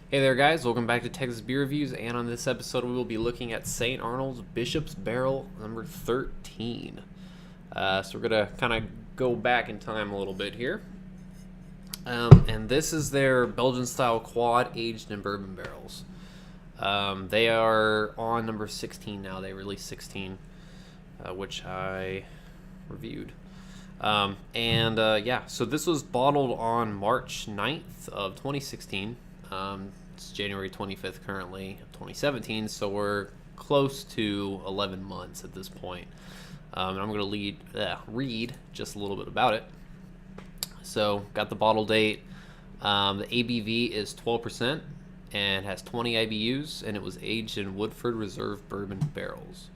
Hey there, guys. Welcome back to Texas Beer Reviews, and on this episode, we will be looking at St. Arnold's Bishop's Barrel number 13. So we're gonna kind of go back in time a little bit here, and this is their Belgian-style quad aged in bourbon barrels. They are on number 16 now. They released 16, which I reviewed. Yeah, so this was bottled on March 9th of 2016. It's January 25th currently of 2017, so we're close to 11 months at this point. And I'm going to read just a little bit about it. So, got the bottle date. The ABV is 12% and has 20 IBUs, and it was aged in Woodford Reserve bourbon barrels.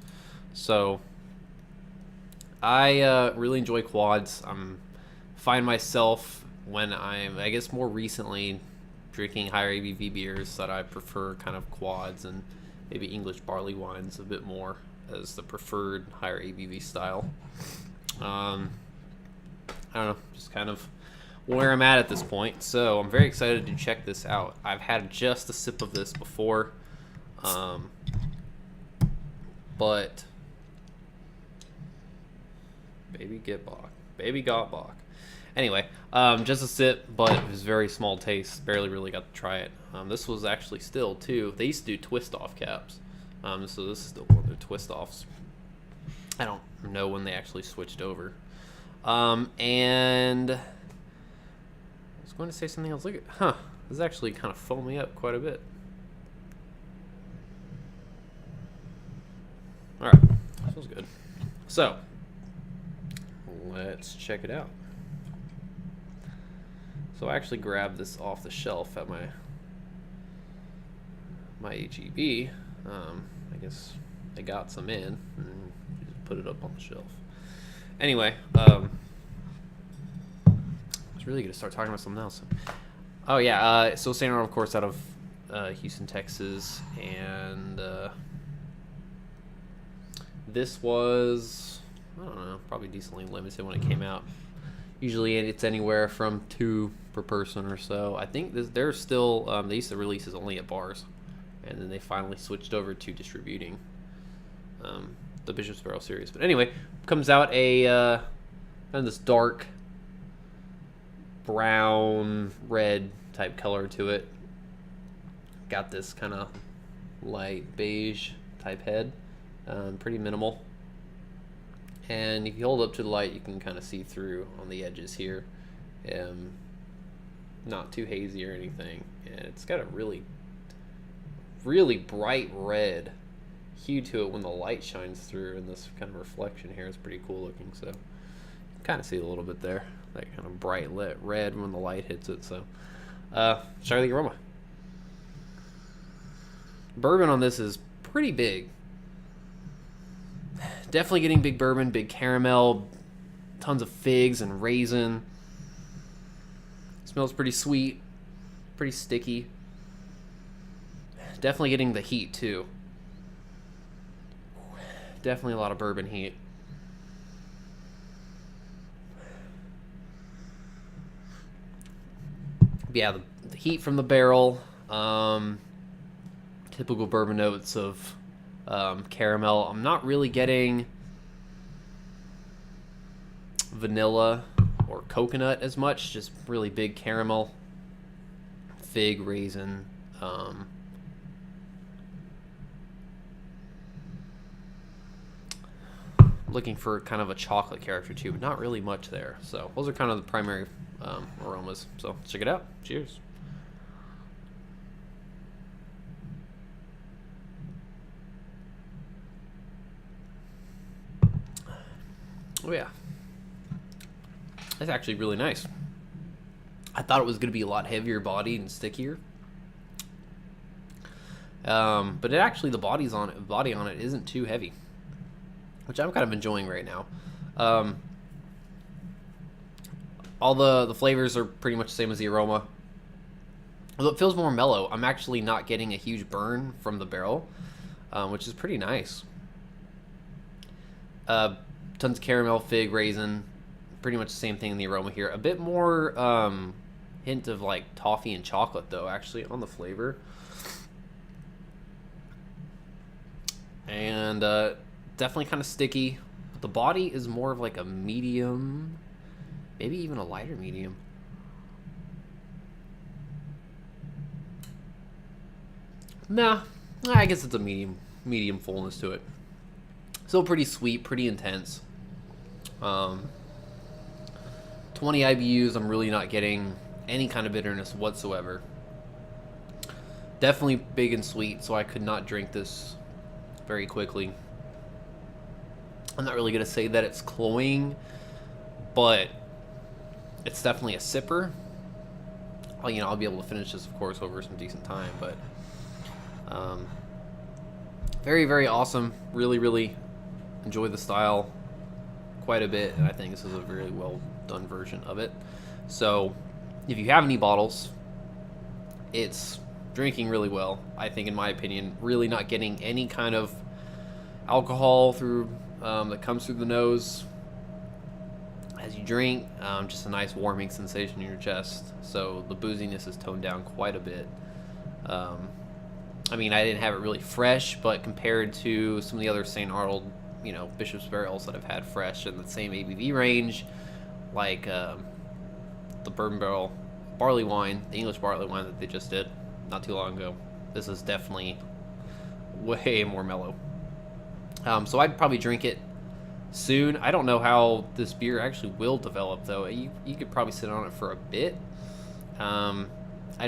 So, I really enjoy quads. Find myself when I guess more recently, drinking higher ABV beers that I prefer kind of quads and maybe English barley wines a bit more as the preferred higher ABV style. I don't know, just kind of where I'm at this point. So I'm very excited to check this out. I've had just a sip of this before, but baby got Bach. Anyway, just a sip, but it was very small taste. Barely really got to try it. This was actually still, too. They used to do twist-off caps. So this is still one of their twist-offs. I don't know when they actually switched over. And I was going to say something else. Look at, this is actually kind of foaming up quite a bit. All right, feels good. So let's check it out. So I actually grabbed this off the shelf at my HEB. I guess I got some in and just put it up on the shelf. Anyway, I was really going to start talking about something else. Oh yeah, so St. Arnold, of course, out of Houston, Texas, and this was, I don't know, probably decently limited when it came out. Usually it's anywhere from 2 per person or so. I think they're still, they used to release this only at bars, and then they finally switched over to distributing the Bishop's Barrel series. But anyway, comes out a kind of this dark brown red type color to it. Got this kind of light beige type head, pretty minimal. And if you hold up to the light, you can kind of see through on the edges here. Not too hazy or anything. And it's got a really, really bright red hue to it when the light shines through. And this kind of reflection here is pretty cool looking. So you can kind of see a little bit there. That kind of bright lit red when the light hits it. So try the aroma. Bourbon on this is pretty big. Definitely getting big bourbon, big caramel, tons of figs and raisin. Smells pretty sweet, pretty sticky. Definitely getting the heat too. Definitely a lot of bourbon heat. Yeah, the heat from the barrel. Typical bourbon notes of caramel. I'm not really getting vanilla or coconut as much, just really big caramel, fig, raisin. Looking for kind of a chocolate character too, but not really much there. So those are kind of the primary aromas. So check it out. Cheers. Oh yeah, that's actually really nice. I thought it was going to be a lot heavier bodied and stickier, but it actually, the body on it isn't too heavy, which I'm kind of enjoying right now. All the flavors are pretty much the same as the aroma, although it feels more mellow. I'm actually not getting a huge burn from the barrel, which is pretty nice. Tons of caramel, fig, raisin, pretty much the same thing in the aroma here. A bit more hint of like toffee and chocolate though, actually, on the flavor. And definitely kind of sticky. The body is more of like a medium, maybe even a lighter medium. Nah, I guess it's a medium fullness to it. Still pretty sweet, pretty intense. 20 IBUs, I'm really not getting any kind of bitterness whatsoever. Definitely big and sweet, so I could not drink this very quickly. I'm not really going to say that it's cloying, but it's definitely a sipper. I'll be able to finish this, of course, over some decent time, but very, very awesome. Really, really enjoy the style quite a bit, and I think this is a very well done version of it. So if you have any bottles, it's drinking really well, I think, in my opinion. Really not getting any kind of alcohol through that comes through the nose as you drink. Just a nice warming sensation in your chest, so the booziness is toned down quite a bit. I mean, I didn't have it really fresh, but compared to some of the other St. Arnold, Bishop's barrels that I've had fresh in the same ABV range, like the Bourbon barrel barley wine, the English barley wine that they just did not too long ago, this is definitely way more mellow. So I'd probably drink it soon. I don't know how this beer actually will develop, though. You could probably sit on it for a bit. I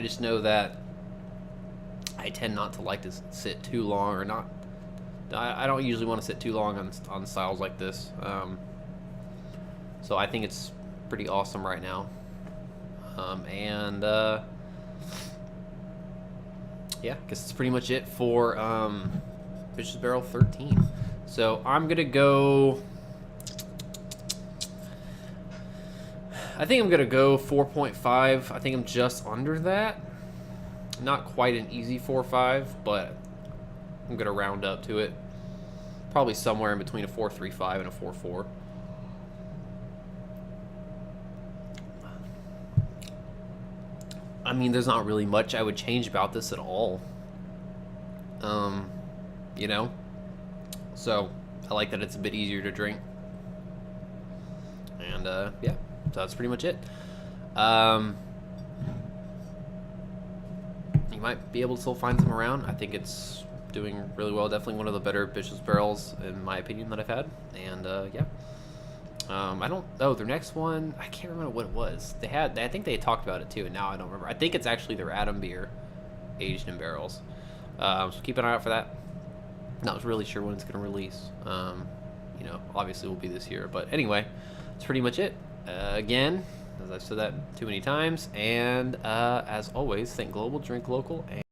just know that I tend not to like to sit too long, or not. I don't usually want to sit too long on styles like this. So I think it's pretty awesome right now. Yeah, I guess that's pretty much it for Bishop's Barrel 13. So I'm gonna go. I think I'm gonna go 4.5. I think I'm just under that. Not quite an easy 4.5, but I'm gonna round up to it. Probably somewhere in between a 4.35 and a 4.4. I mean, there's not really much I would change about this at all. So I like that it's a bit easier to drink. And yeah, so that's pretty much it. You might be able to still find some around. I think it's doing really well. Definitely one of the better Bishop's barrels, in my opinion, that I've had. And yeah. Their next one, I can't remember what it was. I think they had talked about it too, and now I don't remember. I think it's actually their Adam beer, aged in barrels. So keep an eye out for that. Not really sure when it's going to release. Obviously will be this year. But anyway, that's pretty much it. Again, as I've said that too many times. And as always, think global, drink local, and